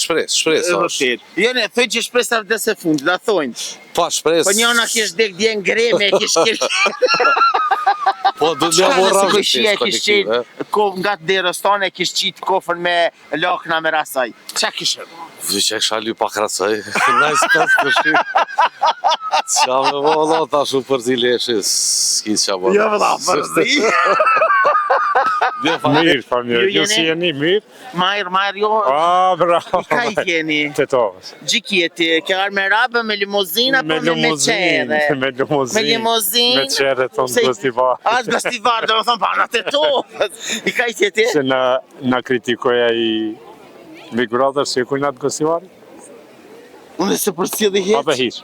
Shpresë është. Jo, ne, thoj që shpresë vdes e fundit, da thojnë. Pa shpresë. Po njëna kish dek dje në greme, kish... Po, du t'ja morra që këshia kish qenë, nga të derës tane, kish qitë kofën me lakna me rasaj. Qa kishë? Vë që e kësha lju pak rasaj, najs pes të shi. Qa me valla, ta shu përzi leshi, s'ki qa bërë. Jo, vëlla, përzi. Mirë, familje, ju si jeni mirë? Majrë, jo. A, bravo. Ka i keni? Të tovës. Gjikjeti, ke arë me rabë, me limuzina, po me qere. Me limuzin. Me qere të në gostivar. A, të gostivar, dhe më thonë, pa, në të tovës. I ka i tjeti? Se na kritikoja i Big Brother, si e kujna të gostivar? Unë se për si dhe heq? Ape hiq.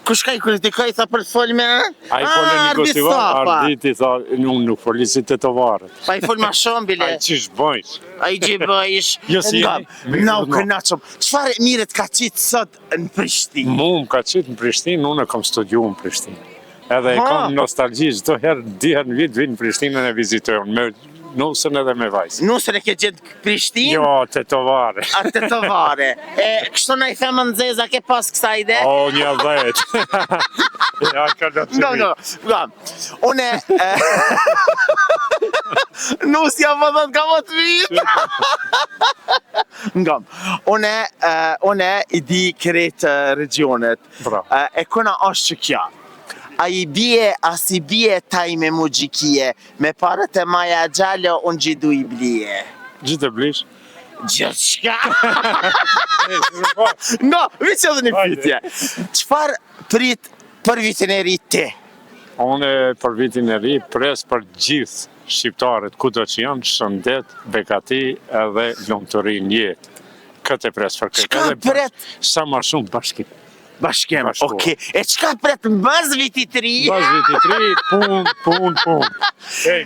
Kush ka i kritikoj, tha për të folë me? A i folë një gostivar, arditi, tha, unë nuk folisit të tovarët. Pa i folë ma shumë, bile. A i qish bëjsh? A i gjithë bëjsh. Jo si jeni. Na u kënaqëm. Qëfar miret ka qitë sot në Prishtinë? Mu më ka qitë në Prishtinë, unë e kam studiu në Prishtinë. Edhe e kam nostalgji, çdo herë, diher në vit, vinë në Prishtinë e vizitojnë, me nusën edhe me vajzë. Nusën e ke gjithë Prishtinë? Jo, të tovare. A të tovare. Kështu na i themë në zeza, ke pas kësa ide? O, një 10. Ja, ka do të Nga, une... Nusja më dhëtë ka më të vitë. Nga, une i di kretë regionet. E kuna është që kja. A i bje, as i bje taj me mu gjikije, me parët e maja gjallë, unë gjithu i blije. Gjithë e blish? Gjithë shka! No, vëqë edhe një pytje. Qëfar prit për vitin e ri ti? Unë për vitin e ri pres për gjithë shqiptarët, ku do që janë, shëndet, bekati edhe lumëtëri një jetë. Këtë e pres për këtë. Qka pret? Sa ma shumë bashkim. Bashkem, okej. E qka pret në bazë vitit ri? Bazë vitit ri, pun.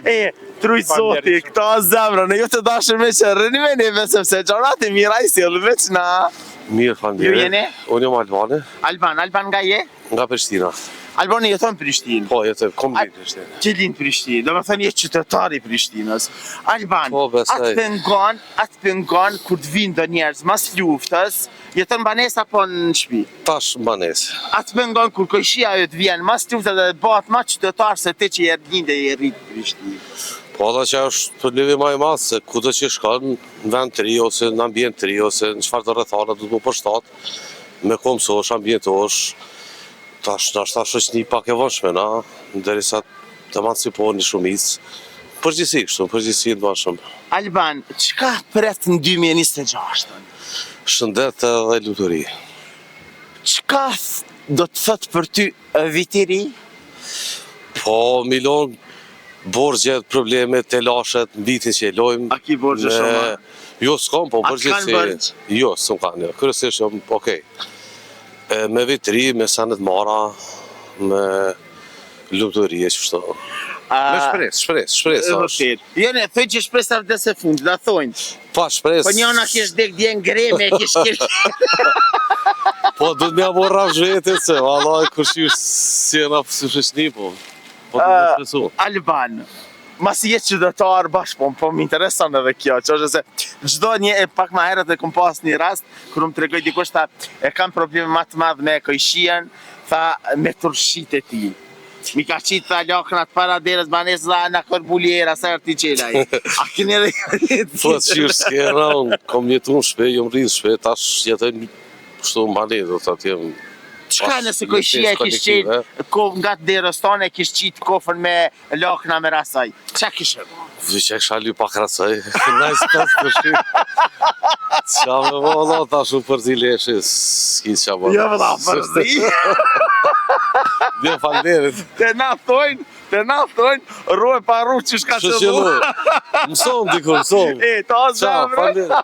E, truj zoti, këta zemra, në ju të dashër me që rëni me neve, sepse gjonati mira i silë veç na. Mirë, fandire. Ju jeni? Unë jam Albane. Alban nga je? Nga Prishtina. Albani jeton në Prishtinë? Po, jeton, kom linë Prishtinë. Që linë Prishtinë, do me thënë je qytetari Prishtinës. Alban, Po, besoj. atë pengon, kur të vinë do njerëz mas luftës, jeton banes apo në shpi? Tash banes. Atë pengon, kur kojshia jo të vjenë mas luftës dhe bëhat ma qytetarë se te që je rrinë dhe je rritë Prishtinë. Po, da që është problemi ma i madhë, se ku do që shkon në vend të ri, ose në ambient të ri, ose në qëfar të rrethana du të mu përshtat, me komësosh, ambientosh, tash është një pak e vëshme, na, ndërisa të emancipohen një shumicë. Përgjithësi të bashëm. Alban, qka pret në 2026? Shëndet dhe lutëri. Qka do të thot për ty vitiri? Po, milon borgjet, problemet, telashet, në vitin që e lojmë. A ki borgje shumë? Jo, s'kom, po përgjithësi. A t'kanë borgj? Jo, s'm kanë, kërësisht jam, okej. Me vitri, me sanet mara, me lutëri e qështu. Me shpresë është. Jo, ne, thoj që shpresë vdes e fundit, da thojnë. Pa shpresë. Po njëna kish dek dje në greme, kish... Po, du të mja morra zhvetit, se valaj, kërshi si e nga pësishni, po du të shpresu. Alban, mas i jetë qytetar bashkë, po më interesan edhe kjo, që është se gjdo një, pak ma herët e këm pas një rast, kër më të regoj dikush ta e kam probleme ma të madhë me kojshien, tha me tërshit e ti. Mi ka qitë tha laknat para deres banes dha në korbuliera, sa e rëti qelaj. A kënë edhe jetë Po, qyrë s'kena, unë kom jetu në shpe, jom rridhë shpe, tash jetën kështu më banet, do të atjem... Qka nëse kojshia kish qenë, nga të derës tane kish qitë kofën me lakna me rasaj? Qa kishë? Vë që e kësha lju pak rasaj, najs pes të shi. Qa me valla, ta shu përzi leshi, s'ki qa bërë. Jo vëlla, përzi. Dhe falderit. Te na thojnë, rruë pa rruë që shka që dhu. Mëson, dikur, mëson. E, ta zemre. Qa, falderit.